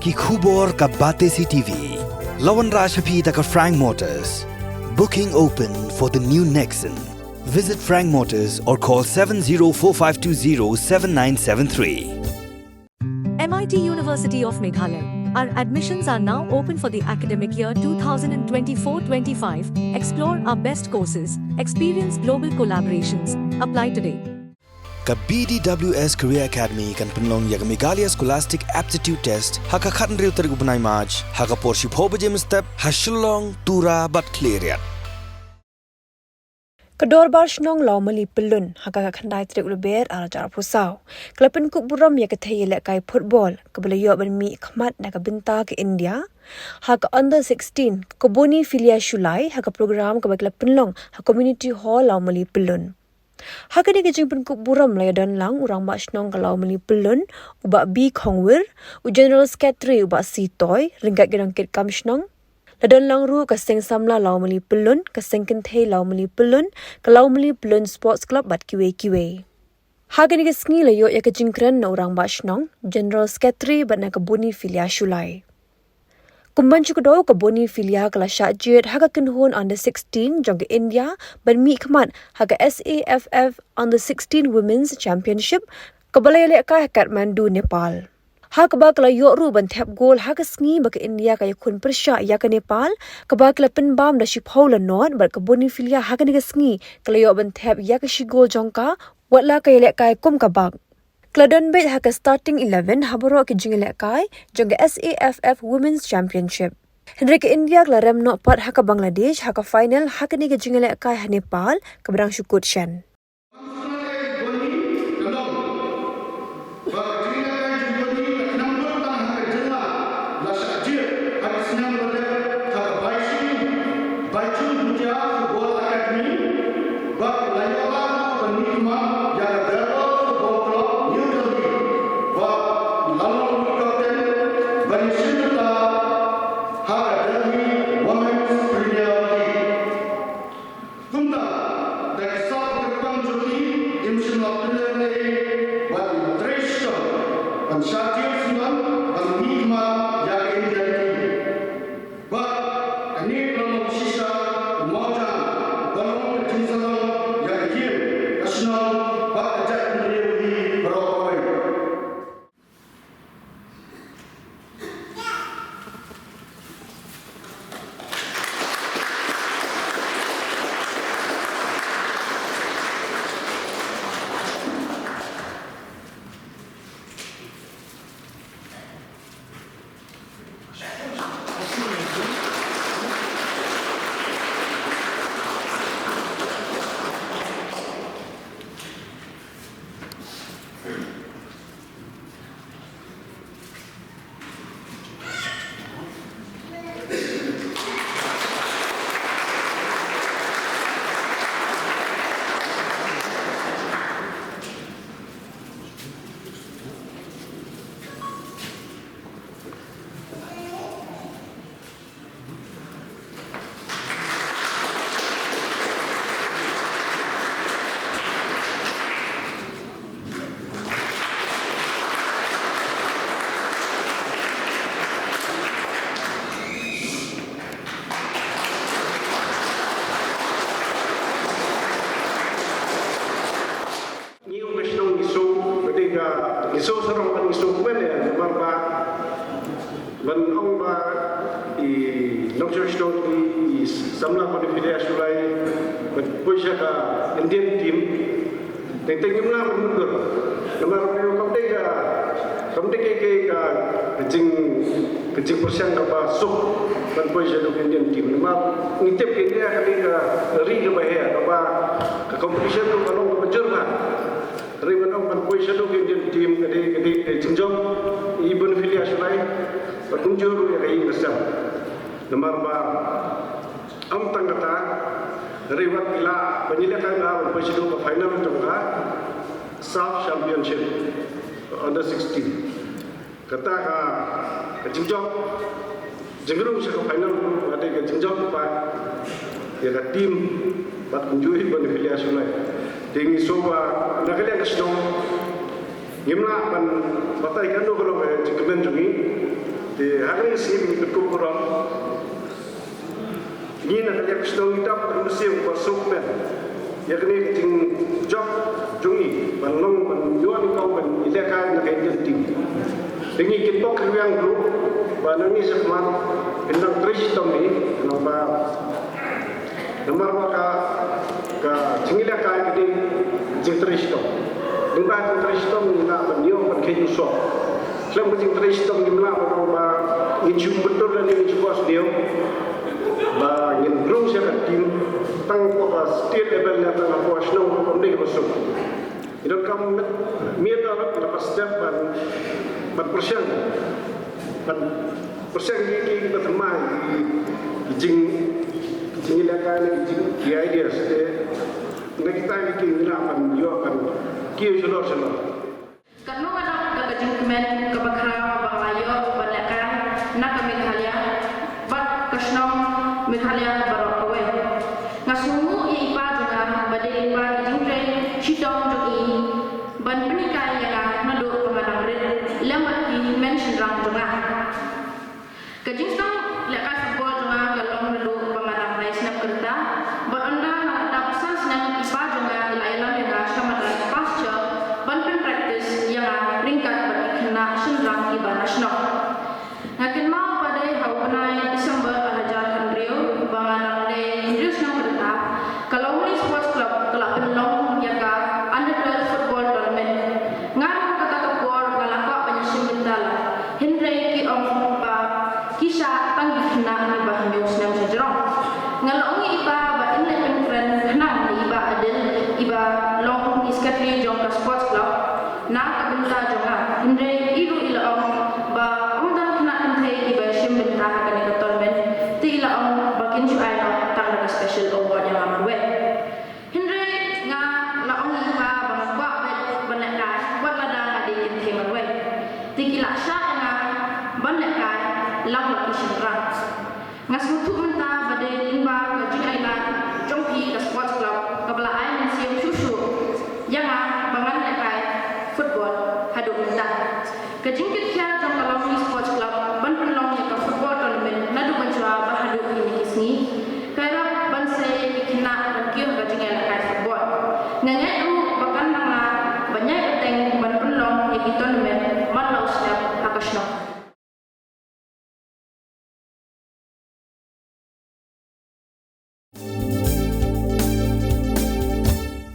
ki khubor ka bate si TV. Lawan Rashaphi taka Frank Motors. Booking open for the new Nexon. Visit Frank Motors or call 7045207973. MIT University of Meghalaya. Our admissions are now open for the academic year 2024-25. Explore our best courses, experience global collaborations. Apply today. Ka BDWS Career Academy kan penlong ya Meghalaya Scholastic Aptitude Test haka khatan riu tarik upanai March haka porship hobajem step Shullai tura bat cleariat. Kedor Barshnong Lawmali pelun haka khandai trik leber ala cara pusau. Klub Pynkup Burom ya kethay lekai football kebelayo bermi khmat na kabinta ke India. Haka under 16 ke Bonifilia Shullai haka program ke klub penlong haka community hall Lawmali pelun. Haka ni kejing Pynkup Burom layadan lang urang Barshnong ke Lawmali pelun ubak B Khongwir u General Secretary ubak C Toy ringkat gerangkit kamshnong. Ladan lang ru kaseng samla Lawmali pelun, kaseng kenthe Lawmali pelun, ke Lawmali pelun sports club bat kiwe. Haga ni kesngi layo ya kejingkran na orang Barshnong, General Secretary bat na ke Bonifilia Shullai. Kumban cukudo ke Bonifilia ke la syajid haga kenhun under 16 jong ke India ban mi khmat haga SAFF under 16 Women's Championship ke balai lekah Kathmandu Nepal. Hak ba kala yok ru ban tap gol hak sngi ba ke India kaya kun persya ya ke Nepal ke ba kala penbam da shi paula not ba ke Bonifilia hak ni ke sngi kala yok ban tap ya ke shi gol jongka watla kaya lek kai kum ka bak kladan bet hak starting 11 haboro ke jing lek kai jong ke SAFF Women's Championship Hendrik ke India kala rem not pat hak Bangladesh hak final hak ni ke jing lek kai Nepal ke berang syukut shan. Isu serong kan isu kuben ya, marba ban ong ba I national di samla Bonifilia Shullai ban puja ka Indian team teng imna mundur namar peo kamde ke kejing persian ka ba sup ban puja do Indian team namar ngitip ke dia kali ka ri ke bahaya ka ba ka competition tu kalau ka bajurba Rimanong Panpoi Shadow Indian team kadi Jingjong Bonifilia Shullai patunjur ya kai besar nomor ba am tangata riwat ila penyilakan ga Panpoi Shadow ka final tungga South Championship under 16 kata ka Jingjong Jingjong sa final ada ka Jingjong pa ya ka team pat kunjui Bonifilia Shullai tinggi soba nakalian kasno ngimna ban batai kanu kalau jikemen jungi di hari ini Pynkup Burom ini nak lihat stone itu museum bersumpah yang ini ting job jungi balong menjual kau ben ilakai nak kain ting ini kita kerjaan dulu balong ini semua tentang tristom ini nomor maka ke cingilakai ini jeng tristom dengan tristom ini nak menjual berkain usok selama jeng tristom ini nak ingin betul dan ingin bos dia, ingin belum siapa tim tang pokas state level yang tang pokas nong kondisi masuk. Itu kamu mierda lepas step ban persen ini kita termai jing ilakan jing ideas kita ini lapan jualan kiri sulor. Karena ada kejengkemen kebakaran banglayo balakan nak Meghalaya bat kasnong Meghalaya barok awe ngasumu ipa juga badai ipa jingre chitong jogi ban penikai yang nado pengadang red lembat di mention rang juga kejingstong lekas football juga galong nado pengadang rai snap kerta bat anda ada pesan senang ipa juga ilailam yang samadan pasca ban pen practice yang ringkat bagi kena senrang iba nasional. Ngakin mau pada haupanai Desember alajar Rio banganang de Inggris nang berita kalau Lawmali Sports Club telah penlong yaga under-12 football tournament ngarang kata tepor ngalaka penyesim bental Henry ki om ba kisah tanggi kena ni bah news nang sejerong ngalongi iba ba inlet pengkeren kenang ni iba adil iba long iskatri jong ka sports club na kabenta jonga Henry iru ila om ba tila ang bakin Shullai na tang special award yang aman we. Henry nga laong iba bang ba banakay wat ladang adik keman we. Tikila siya nga banakay lang makisirang. Nga sutu menta bade lingba nga Shullai na jongpi ka sports club kabalaay ng siyang susu yang bangan nakay football hadok menta. Kajingkit kaya jong Lawmali Sports Club ban penlong ka football tournament nadu menjua bahadu ini kisni